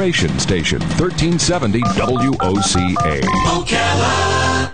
Information Station, 1370 WOCA. Ocala.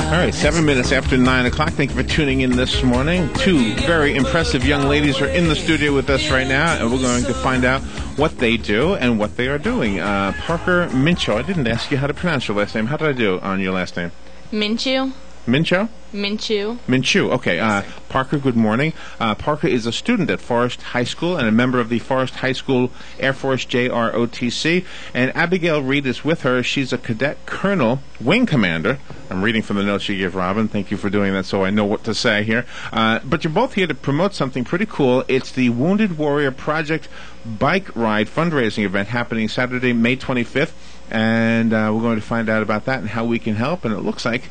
All right, 7 minutes after 9 o'clock. Thank you for tuning in this morning. Two very impressive young ladies are in the studio with us right now, and we're going to find out what they do and what they are doing. Parker Minchew. I didn't ask you how to pronounce your last name. How did I do on your last name? Minchew. Minchew? Minchew. Minchew. Okay. Parker, good morning. Parker is a student at Forest High School and a member of the Forest High School Air Force JROTC. And Abigail Reed is with her. She's a cadet colonel, wing commander. I'm reading from the notes you gave Robin. Thank you for doing that so I know what to say here. But you're both here to promote something pretty cool. It's the Wounded Warrior Project Bike Ride fundraising event happening Saturday, May 25th. And we're going to find out about that and how we can help. And it looks like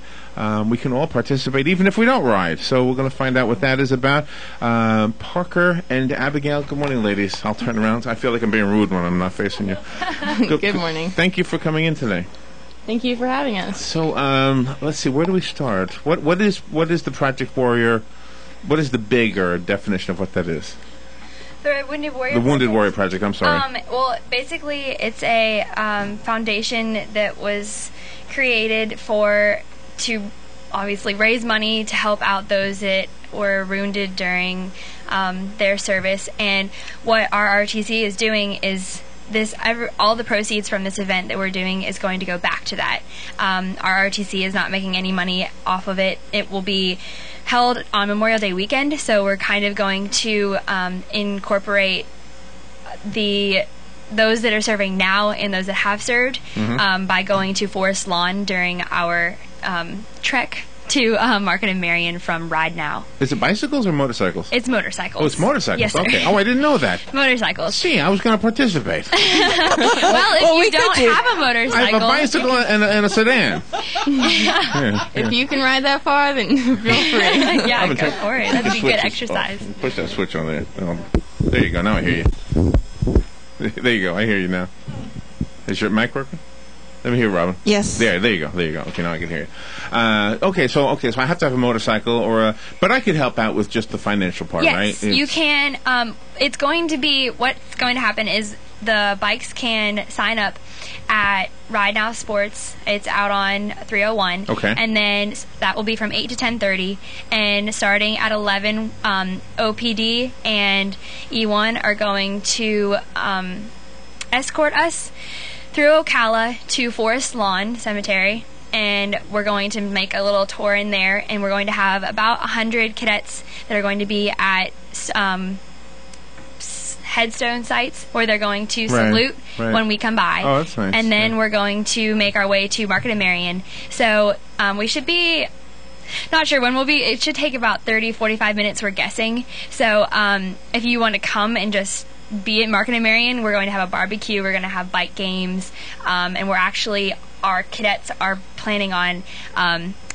we can all participate, even if we don't ride. So we're going to find out what that is about. Parker and Abigail, good morning, ladies. I'll turn around. I feel like I'm being rude when I'm not facing you. Good morning. Thank you for coming in today. Thank you for having us. So let's see. Where do we start? What is the Project Warrior? What is the bigger definition of what that is? The Wounded Warrior The Wounded Warrior Project, I'm sorry. Well, basically, it's a foundation that was created to obviously raise money to help out those that were wounded during their service. And what our RTC is doing is all the proceeds from this event that we're doing is going to go back to that. Our RTC is not making any money off of it. It will be held on Memorial Day weekend, so we're kind of going to incorporate those that are serving now and those that have served by going to Forest Lawn during our trek to Market and Marion from Ride Now. Is it bicycles or motorcycles? It's motorcycles. Oh, it's motorcycles. Yes, sir. Okay. Oh, I didn't know that. Motorcycles. See, I was going to participate. Well, if you don't have a motorcycle, I have a bicycle and a sedan. If you can ride that far, then feel free. Yeah, go for it. That'd be good exercise. Oh, push that switch on there. There you go. Now I hear you. There you go. I hear you now. Is your mic working? Let me hear Robin. Yes. There you go. Okay, now I can hear you. Okay, so I have to have a motorcycle but I could help out with just the financial part, yes, right? Yes, you can. It's going to be, what's going to happen is the bikes can sign up at Ride Now Sports. It's out on 301. Okay. And then that will be from 8 to 10:30. And starting at 11, OPD and E1 are going to escort us through Ocala to Forest Lawn Cemetery, and we're going to make a little tour in there, and we're going to have about 100 cadets that are going to be at headstone sites where they're going to salute when we come by. Oh, that's nice. And then we're going to make our way to Market and Marion. So we should be, not sure when we'll be, it should take about 30-45 minutes, we're guessing. So if you want to come and just be at Market and Marion, we're going to have a barbecue, we're going to have bike games, and our cadets are planning on,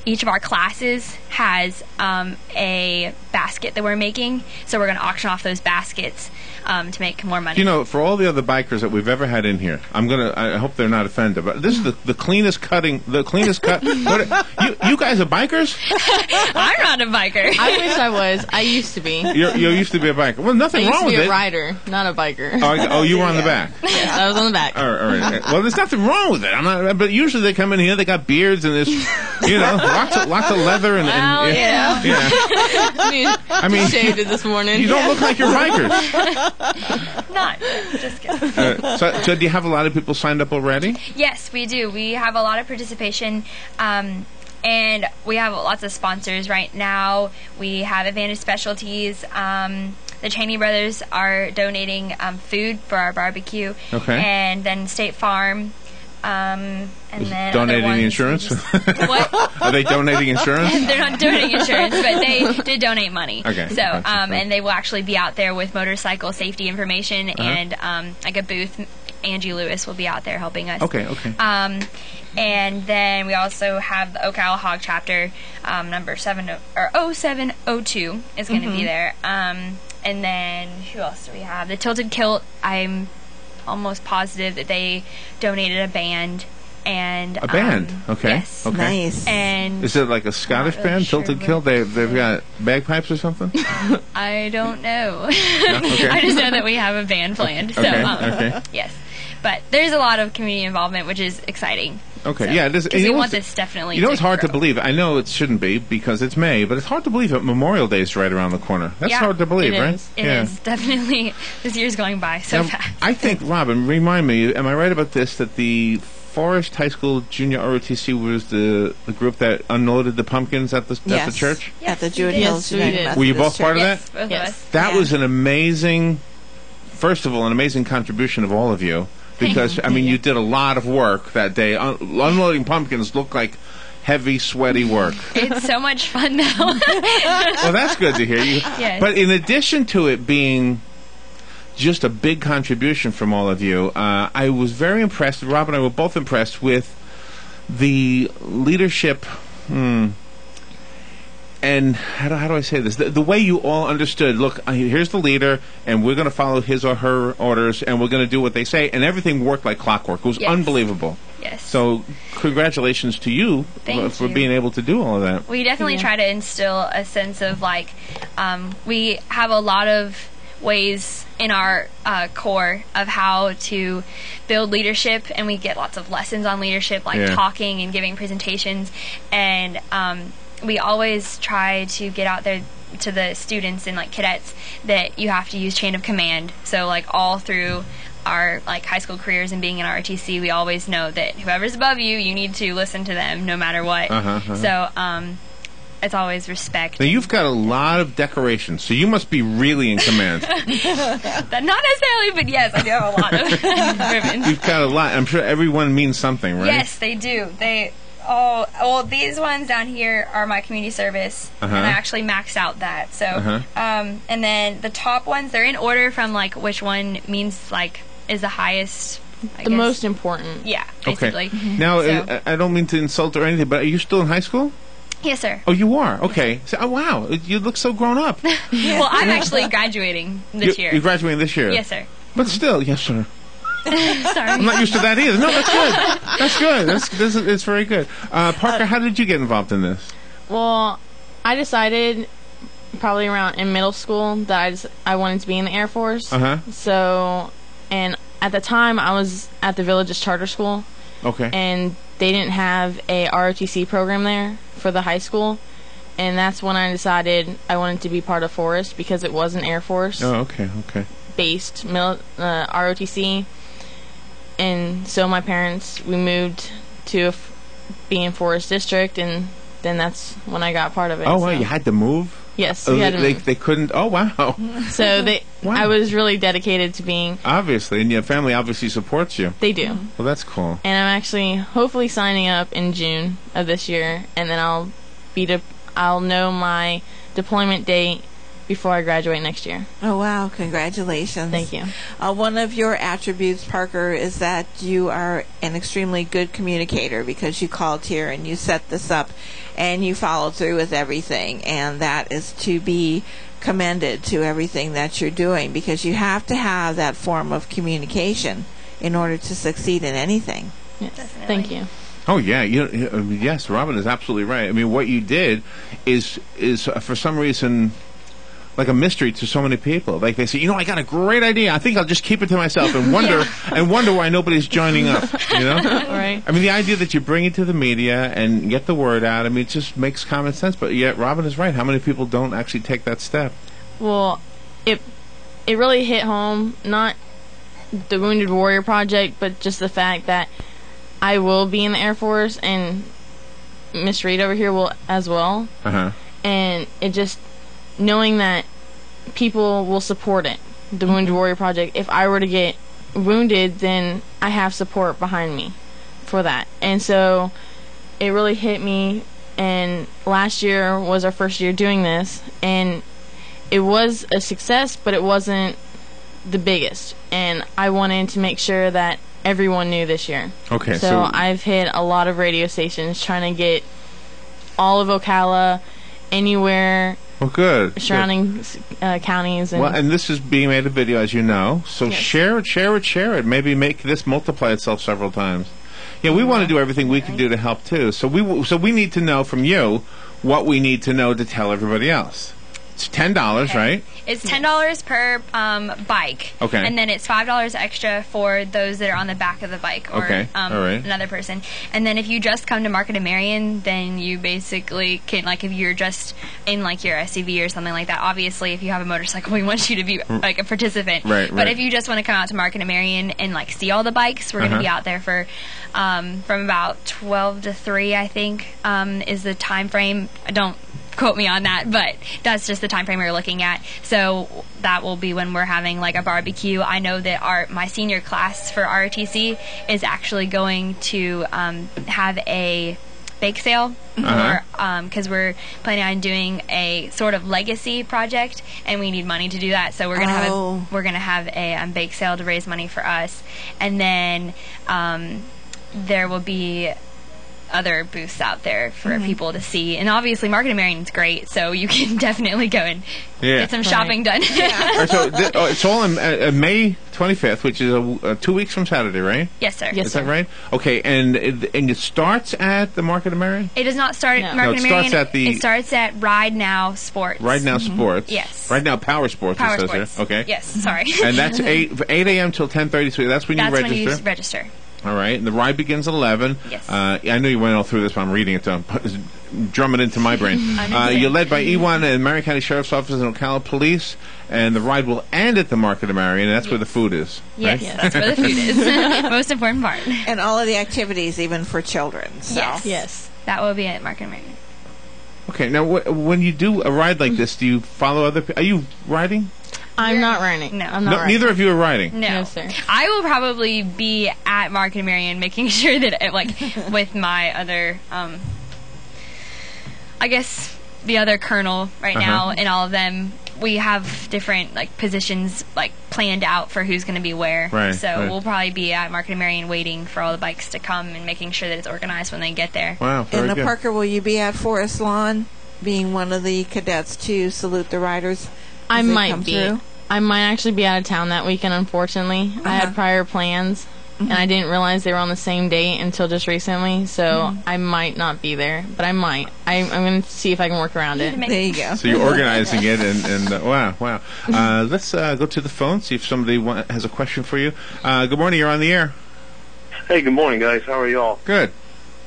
each of our classes has a basket that we're making, so we're going to auction off those baskets to make more money. You know, for all the other bikers that we've ever had in here, I hope they're not offended, but this is the cleanest cut. You guys are bikers? I'm not a biker. I wish I was. I used to be. You used to be a biker. Well, nothing wrong with it. I used to be a rider, not a biker. Oh, you were on the back. Yes, I was on the back. All right. Well, there's nothing wrong with it. But usually they come in here, they got beards and this, lots of leather and yeah. I mean, shaved it this morning. You don't look like you're bikers. Not, just kidding. So do you have a lot of people signed up already? Yes, we do. We have a lot of participation, and we have lots of sponsors right now. We have Advantage Specialties. The Cheney brothers are donating food for our barbecue. Okay. And then State Farm. And then donating the insurance? What? Are they donating insurance? They're not donating insurance, but they did donate money. Okay. So, and they will actually be out there with motorcycle safety information and like a booth. Angie Lewis will be out there helping us. Okay. And then we also have the Ocala Hog Chapter, number 0702 is going to be there. And then who else do we have? The Tilted Kilt, I'm almost positive that they donated a band. And a band, okay. Yes. Okay. Nice. And is it like a Scottish really band, sure Tilted what- Kilt? They've got bagpipes or something? I don't know. Okay. I just know that we have a band planned. So, Okay, okay. yes. But there's a lot of community involvement, which is exciting. Okay, So, yeah. It is, because we want what's- this definitely You know, it's hard to grow. believe. I know it shouldn't be because it's May, but it's hard to believe that Memorial Day is right around the corner. That's Yeah, hard to believe, it right? is. It is definitely. This year's going by so Now, fast. I think, Robin, remind me, am I right about this, that the Forest High School Junior ROTC was the group that unloaded the pumpkins at the Yes. church? At the Yes, Jewett we did. Hills Yes, we United did. Methodist Were you both part of Church. that? Both of Yes. us. That Yeah. was an amazing, first of all, an amazing contribution of all of you. Because, I mean, you did a lot of work that day. Unloading pumpkins looked like heavy, sweaty work. It's so much fun now. Well, that's good to hear. Yes. But in addition to it being just a big contribution from all of you, I was very impressed. Rob and I were both impressed with the leadership. And how do I say this? The way you all understood, look, here's the leader, and we're going to follow his or her orders, and we're going to do what they say, and everything worked like clockwork. It was Yes. unbelievable. Yes. So congratulations to you Thank for you. being able to do all of that. We definitely Yeah. try to instill a sense of like, we have a lot of ways in our core of how to build leadership, and we get lots of lessons on leadership, like Yeah. talking and giving presentations, and we always try to get out there to the students and like cadets that you have to use chain of command. So like all through our like high school careers and being in ROTC, we always know that whoever's above you, you need to listen to them no matter what. So it's always respect. Now, you've got a lot of decorations, so you must be really in command. That not necessarily, but yes, I do have a lot of ribbons. You've got a lot. I'm sure everyone means something, right? Yes, they do. Well, these ones down here are my community service, and I actually maxed out that. So, and then the top ones, they're in order from like which one means like is the highest. I The guess. most important. Yeah, Okay. basically. Now, So- I don't mean to insult or anything, but are you still in high school? Yes, sir. Oh, you are? Okay. So, oh, wow. You look so grown up. Well, I'm actually graduating this year. You're graduating this year? Yes, sir. But still, yes, sir. Sorry. I'm not used to that either. No, that's good. That's good. It's very good. Parker, how did you get involved in this? Well, I decided probably around in middle school that I wanted to be in the Air Force. So, and at the time I was at the Villages Charter School, Okay. and they didn't have a ROTC program there for the high school, and that's when I decided I wanted to be part of Forest because it was an Air Force Oh, okay. based ROTC, and so my parents, we moved to be in Forest District, and then that's when I got part of it. Oh, so. wow. You had to move? Yes, Oh, we had to move. they couldn't. Oh, wow. So Wow. I was really dedicated to being. Obviously. And your family obviously supports you. They do, Well, that's cool. and I'm actually hopefully signing up in June of this year, and then I'll know my deployment date before I graduate next year. Oh, wow. Congratulations. Thank you. One of your attributes, Parker, is that you are an extremely good communicator because you called here and you set this up and you followed through with everything. And that is to be commended to everything that you're doing because you have to have that form of communication in order to succeed in anything. Yes. Definitely. Thank you. Oh yeah, yes, Robin is absolutely right. I mean, what you did is for some reason like a mystery to so many people. Like they say, I got a great idea. I think I'll just keep it to myself and wonder why nobody's joining up. Right. I mean, the idea that you bring it to the media and get the word out. I mean, it just makes common sense. But yet, Robin is right. How many people don't actually take that step? Well, it really hit home, not the Wounded Warrior Project, but just the fact that I will be in the Air Force, and Miss Reed over here will as well. And it just knowing that people will support it, the Wounded Warrior Project. If I were to get wounded, then I have support behind me for that. And so it really hit me, and last year was our first year doing this, and it was a success, but it wasn't the biggest. And I wanted to make sure that everyone knew this year. Okay, So I've hit a lot of radio stations trying to get all of Ocala, anywhere Well, good. surrounding counties. And Well, and this is being made a video, as you know. So Yes. share it. Maybe make this multiply itself several times. Yeah, we want to do everything we can do to help too. So we need to know from you what we need to know to tell everybody else. It's $10, right? It's $10 per bike. Okay. And then it's $5 extra for those that are on the back of the bike or Okay. All right. another person. And then if you just come to Market of Marion, then you basically can, like, if you're just in like your SUV or something like that. Obviously, if you have a motorcycle, we want you to be like a participant. Right, But right. if you just want to come out to Market of Marion and like see all the bikes, we're going to be out there for from about 12 to 3, I think, is the time frame. Don't quote me on that, but that's just the time frame we're looking at. So that will be when we're having like a barbecue. I know that my senior class for ROTC is actually going to have a bake sale because we're planning on doing a sort of legacy project, and we need money to do that. So we're gonna have a bake sale to raise money for us, and then there will be other booths out there for people to see. And obviously Market of Marion is great, so you can definitely go and get some shopping done. All right, so it's all on May 25th, which is 2 weeks from Saturday, right? Yes, sir. Yes, Is that right? Okay, and it starts at the Market of Marion? It does not start at No. Market No, it of Marion. starts at the- It starts at Ride Now Sports. Right Now Sports. Yes. Right Now Power Sports, Power it says Sports. here. Okay. Yes, sorry. And that's 8 a.m. till 10:30, so that's when That's you register? when you register. All right, and the ride begins at 11. Yes. I know you went all through this, but I'm reading it, so drum it into my brain. You're led by Ewan and Marion County Sheriff's Office and Ocala Police, and the ride will end at the Market of Marion, and that's where the food is. Yes, Right? that's where the food is. Most important part. And all of the activities, even for children. So. Yes. That will be at Market of Marion. Okay, now when you do a ride like this, do you follow other people? Are you riding? I'm not riding. No. I'm not riding. Neither of you are riding. No, sir. I will probably be at Market of Marion making sure that, with my other, I guess, the other colonel right now, and all of them, we have different, positions, planned out for who's going to be where. Right, So right. we'll probably be at Market of Marion waiting for all the bikes to come and making sure that it's organized when they get there. Wow, very And good. Parker, will you be at Forest Lawn, being one of the cadets to salute the riders? I as they might come be. through? I might actually be out of town that weekend, unfortunately. I had prior plans, and I didn't realize they were on the same date until just recently, so I might not be there, but I might. I'm going to see if I can work around it. There you go. So you're organizing it, and wow. Let's go to the phone, see if somebody has a question for you. Good morning, you're on the air. Hey, good morning, guys. How are y'all? Good.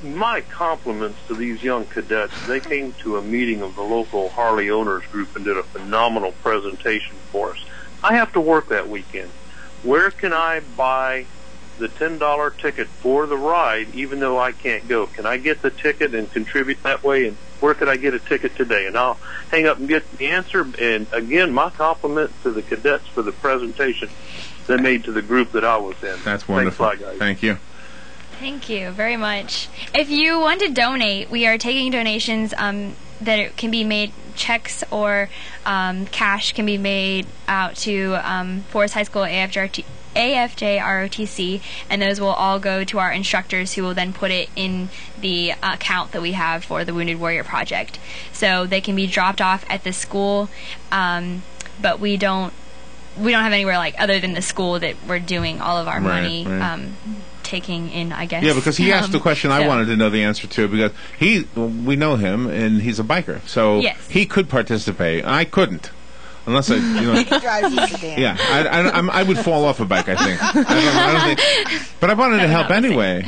My compliments to these young cadets. They came to a meeting of the local Harley owners group and did a phenomenal presentation for us. I have to work that weekend. Where can I buy the $10 ticket for the ride, even though I can't go? Can I get the ticket and contribute that way? And where could I get a ticket today? And I'll hang up and get the answer. And again, my compliment to the cadets for the presentation they made to the group that I was in. That's wonderful. Thanks a lot, guys. Thank you. Thank you very much. If you want to donate, we are taking donations that it can be made, checks or cash can be made out to Forest High School AFJ ROTC, and those will all go to our instructors, who will then put it in the account that we have for the Wounded Warrior Project. So they can be dropped off at the school, but we don't have anywhere other than the school that we're doing all of our money. Right. Taking in, I guess. Yeah, because he asked the question I so- wanted to know the answer to, because we know him, and he's a biker, so Yes. he could participate. I couldn't, unless I, Drives a sedan. yeah, I would fall off a bike. I think. I don't think. But I wanted to help anyway,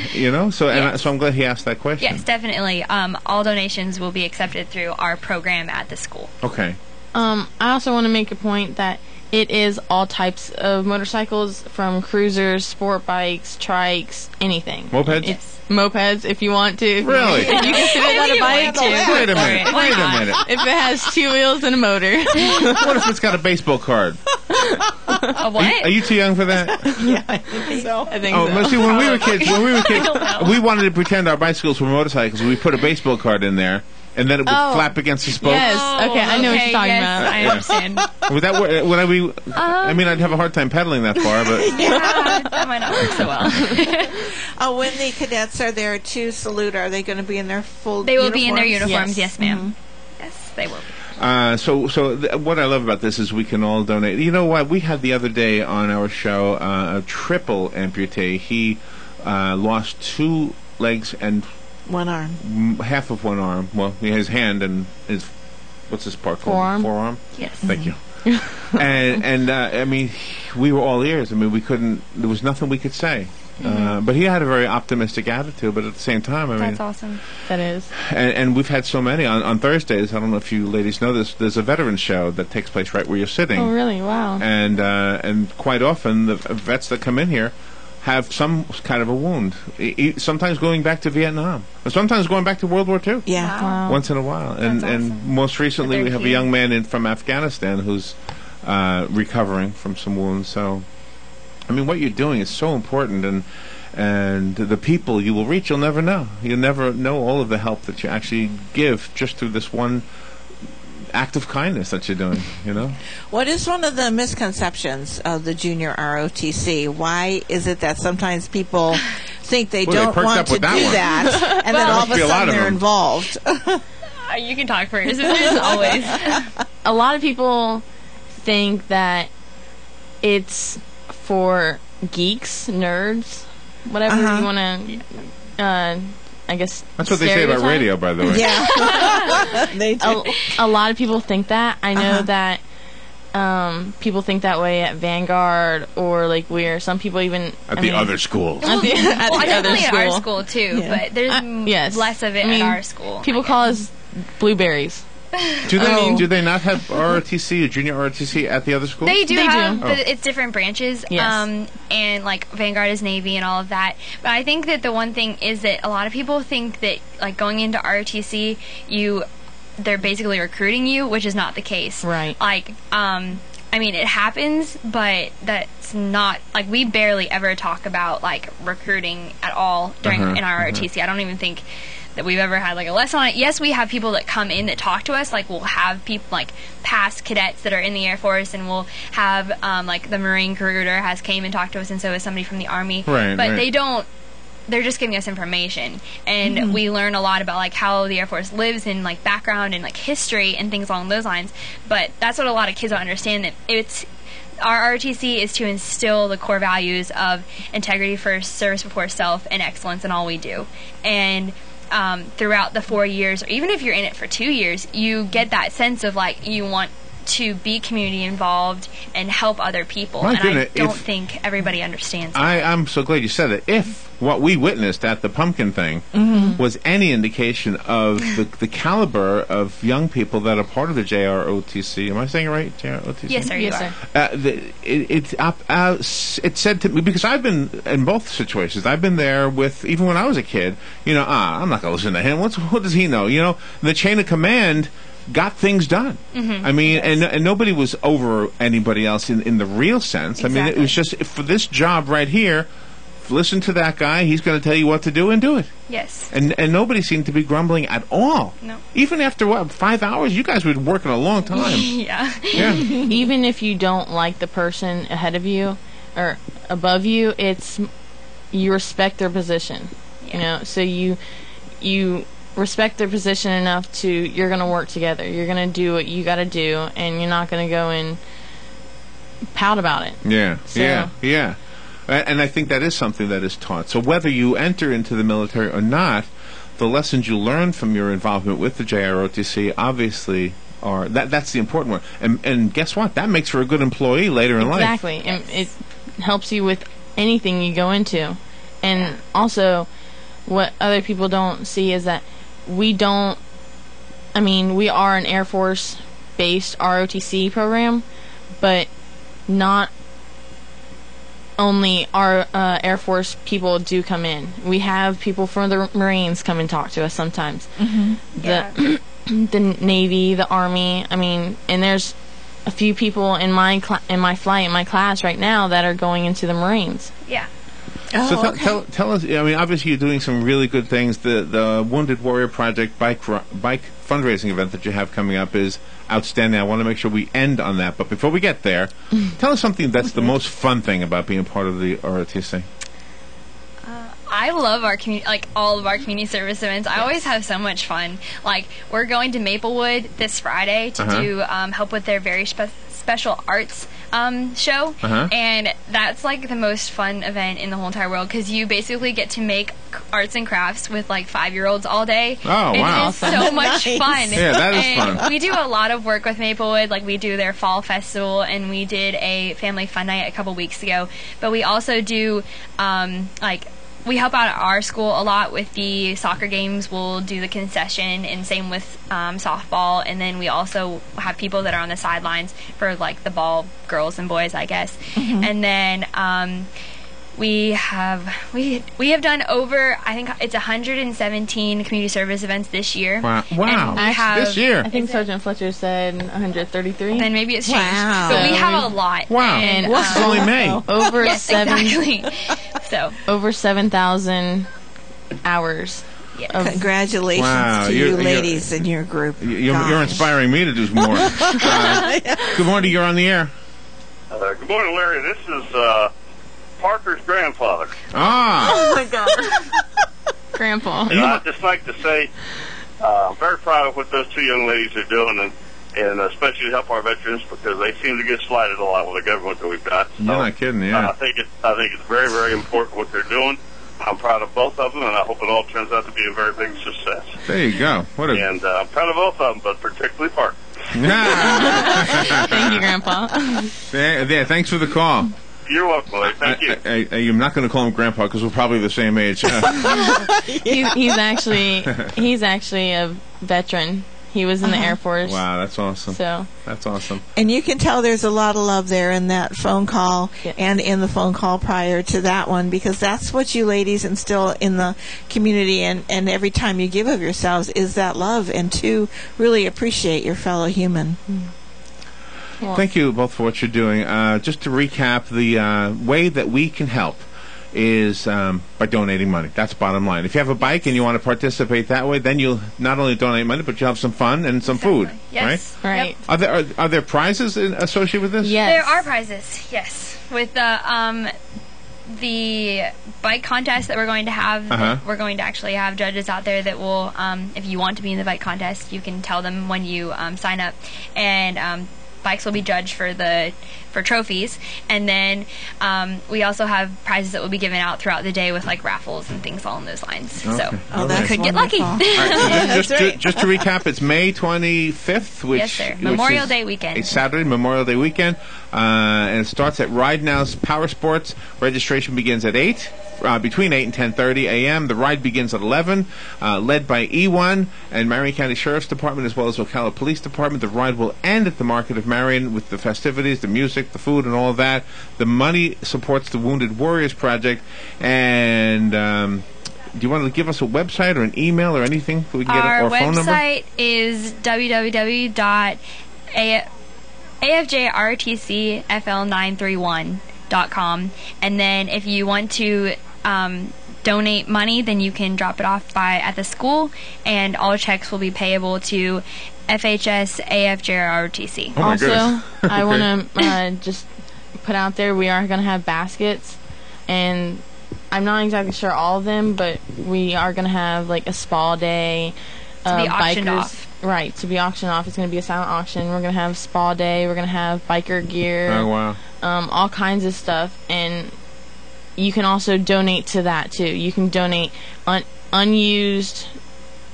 So Yes. so I'm glad he asked that question. Yes, definitely. All donations will be accepted through our program at the school. Okay. I also want to make a point that it is all types of motorcycles, from cruisers, sport bikes, trikes, anything. Mopeds? It's mopeds, if you want to. Really? If you consider that a bike, too. Wait a minute. Why Wait a not? minute. If it has 2 wheels and a motor. What if it's got a baseball card? A what? Are you too young for that? I think so. But see, when we were kids, we wanted to pretend our bicycles were motorcycles. We put a baseball card in there, and then it would flap against the spokes. Yes. Okay, I know what you're talking yes, about. I understand. Would that work? Would I be? I mean, I'd have a hard time pedaling that far, but Yeah, that might not work so well. When the cadets are there to salute, are they going to be in their full They will be in their uniforms? uniforms, Yes. yes, ma'am. Yes, they will be. What I love about this is we can all donate. You know what? We had the other day on our show a triple amputee. He lost 2 legs and 1 arm. Half of 1 arm. Well, his hand and his, what's his part called? Forearm. Yes. Thank you. and I mean, we were all ears. I mean, we couldn't. There was nothing we could say. But he had a very optimistic attitude. But at the same time, I mean, That's awesome. That is. And we've had so many on Thursdays. I don't know if you ladies know this. There's a veteran show that takes place right where you're sitting. Oh, really? Wow. And quite often the vets that come in here have some kind of a wound. Sometimes going back to Vietnam, or sometimes going back to World War II. Yeah. Wow. Once in a while. And That's awesome. and most recently They're we have a cute. young man from Afghanistan who's recovering from some wounds. So, I mean, what you're doing is so important, and the people you will reach, you'll never know. You'll never know all of the help that you actually give just through this one act of kindness that you're doing, you know? What is one of the misconceptions of the junior ROTC? Why is it that sometimes people think they Well, they don't perked want up to do with that one. that, and then all of Must be a a lot sudden of they're them. involved? You can talk first. There's always. A lot of people think that it's for geeks, nerds, whatever you want to, I guess. That's what they say about stereotype. radio, by the way. Yeah. They do. A lot of people think that. I know that people think that way at Vanguard or like Weir. Some people even At the other schools. at the, at Well, the other definitely at our school. school too, Yeah. but there's Yes. less of it I mean, at our school. People call us blueberries. Do they Oh. do they not have ROTC or junior ROTC at the other schools? They do They have, do. but it's different branches. Yes. And like Vanguard is Navy and all of that. But I think that the one thing is that a lot of people think that like going into ROTC, they're basically recruiting you, which is not the case. Right. Like, I mean, it happens, but that's not like we barely ever talk about like recruiting at all during in our ROTC. I don't even think that we've ever had like a lesson on it. Yes, we have people that come in that talk to us. Like we'll have people like past cadets that are in the Air Force, and we'll have like the Marine recruiter has came and talked to us, and so is somebody from the Army. Right, but right. they don't. They're just giving us information, and we learn a lot about like how the Air Force lives and like background and like history and things along those lines. But that's what a lot of kids don't understand, that it's our ROTC is to instill the core values of integrity first, service before self, and excellence in all we do. And throughout the 4 years, or even if you're in it for 2 years, you get that sense of like you want to be community involved and help other people. My and goodness, I don't if- think everybody understands that. I'm so glad you said it. If what we witnessed at the pumpkin thing was any indication of the caliber of young people that are part of the JROTC, am I saying it right? JROTC? Yes, sir, you Yes, are. sir. It said to me, because I've been in both situations. I've been there with, even when I was a kid, you know, I'm not going to listen to him. What does he know? You know, the chain of command got things done. I mean, and nobody was over anybody else in the real sense. I mean, it Exactly. was just for this job right here, listen to that guy. He's going to tell you what to do and do it. Yes. And nobody seemed to be grumbling at all. No. Even after, 5 hours? You guys were working a long time. Yeah. Yeah. Even if you don't like the person ahead of you or above you, it's you respect their position. You know, so you respect their position enough to you're going to work together. You're going to do what you got to do, and you're not going to go and pout about it. Yeah, So- yeah. And I think that is something that is taught. So whether you enter into the military or not, the lessons you learn from your involvement with the JROTC obviously are that's the important one. And guess what? That makes for a good employee later in life. Exactly. And it helps you with anything you go into. And also, what other people don't see is that we are an Air Force-based ROTC program, but not only our Air Force people do come in. We have people from the Marines come and talk to us sometimes. The Navy, the Army. I mean, and there's a few people in my class right now that are going into the Marines. Yeah. So tell us. I mean, obviously you're doing some really good things. The Wounded Warrior Project bike fundraising event that you have coming up is outstanding. I want to make sure we end on that. But before we get there, tell us something that's the most fun thing about being part of the ROTC. I love our community, like all of our community service events. I always have so much fun. Like, we're going to Maplewood this Friday to do help with their very special arts show, and that's like the most fun event in the whole entire world because you basically get to make arts and crafts with like 5-year-olds all day. Oh, wow. It's so much fun. Yeah, that is and fun. We do a lot of work with Maplewood. Like, we do their fall festival, and we did a family fun night a couple weeks ago. But we also do we help out at our school a lot with the soccer games. We'll do the concession, and same with softball. And then we also have people that are on the sidelines for like the ball girls and boys, I guess. And then we have done over, I think it's 117 community service events this year. Wow! And This year. I think Sergeant Fletcher said 133. Then maybe it's changed. Wow. But we have a lot. Wow! And, It's only May. Over yes, exactly. So over 7,000 hours. yes. Congratulations Wow, to you're- you ladies in your group. You're Gosh. inspiring me to do more. Good morning. You're on the air. Good morning, Larry. This is Parker's grandfather. Ah. Oh my God. Grandpa. And I'd just like to say I'm very proud of what those two young ladies are doing, and especially to help our veterans because they seem to get slighted a lot with the government that we've got. So, You're not kidding, yeah. I think it's very, very important what they're doing. I'm proud of both of them, and I hope it all turns out to be a very big success. There you go. What a. And I'm proud of both of them, but particularly Parker. Thank you, Grandpa. Yeah, thanks for the call. You're welcome, Larry. Thank you. I'm not going to call him Grandpa because we're probably the same age. He's actually a veteran. He was in the Air Force. Wow, that's awesome. So That's awesome. And you can tell there's a lot of love there in that phone call and in the phone call prior to that one, because that's what you ladies instill in the community, and every time you give of yourselves is that love and to really appreciate your fellow human. well, Thank you both for what you're doing. Just to recap, the way that we can help is by donating money. That's bottom line. If you have a bike and you want to participate that way, then you'll not only donate money, but you'll have some fun and some food. Yes. right. Right? Are there prizes associated with this? Yes. There are prizes, yes. With the bike contest that we're going to have, we're going to actually have judges out there that will, if you want to be in the bike contest, you can tell them when you sign up, and bikes will be judged for trophies, and then we also have prizes that will be given out throughout the day with like raffles and things along those lines. So that's you could get lucky. wonderful. All right, so That's just to recap, it's May 25th, which Yes, sir. which Memorial is Day weekend. a Saturday, Memorial Day weekend, and it starts at Ride Now's Power Sports. Registration begins at 8. Between 8 and 10:30 a.m. The ride begins at 11, led by E1 and Marion County Sheriff's Department, as well as Ocala Police Department. The ride will end at the Market of Marion with the festivities, the music, the food, and all of that. The money supports the Wounded Warriors Project. And do you want to give us a website or an email or anything we can get, Our or phone number? website is www.afjrtcfl931.com, and then if you want to donate money, then you can drop it off at the school, and all checks will be payable to FHS AFJROTC. Oh my Also, goodness. I want to just put out there, we are going to have baskets, and I'm not exactly sure all of them, but we are going to have like a spa day. To be auctioned bikers, off. Right, to be auctioned off. It's going to be a silent auction. We're going to have spa day. We're going to have biker gear. Oh, wow. All kinds of stuff, and you can also donate to that too. You can donate unused.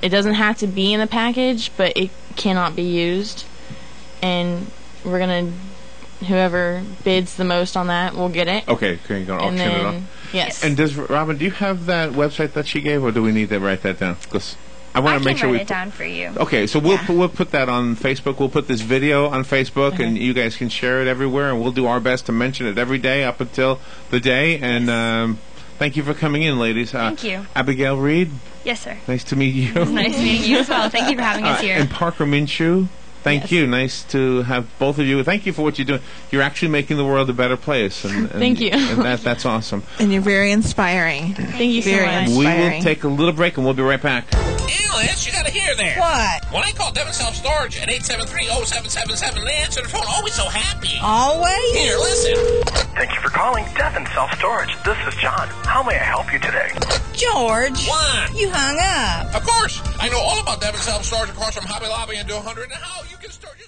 It doesn't have to be in the package, but it cannot be used, and we're gonna, whoever bids the most on that will get it. Okay, you're going to auction And it off. then yes, And Robin, do you have that website that she gave, or do we need to write that down? Because I want I to can make sure write we it down for you. Okay, so we'll put that on Facebook. We'll put this video on Facebook, and you guys can share it everywhere. And we'll do our best to mention it every day up until the day. And thank you for coming in, ladies. Thank you. Abigail Reed, Yes, sir. nice to meet you. It's nice meeting you as well. Thank you for having us here. And Parker Minchew, thank Yes. you. Nice to have both of you. Thank you for what you're doing. You're actually making the world a better place. And Thank you. And that's awesome. And you're very inspiring. thank you so Very much. We will Inspiring. take a little break, and we'll be right back. Alice, you gotta hear that. What? When I call Devon Self-Storage at 873-0777, they answer the phone always so happy. Always? Here, listen. Thank you for calling Devon Self-Storage. This is John. How may I help you today? George. What? You hung up. Of course. I know all about Devon Self-Storage across from Hobby Lobby and 200 and how you can store your...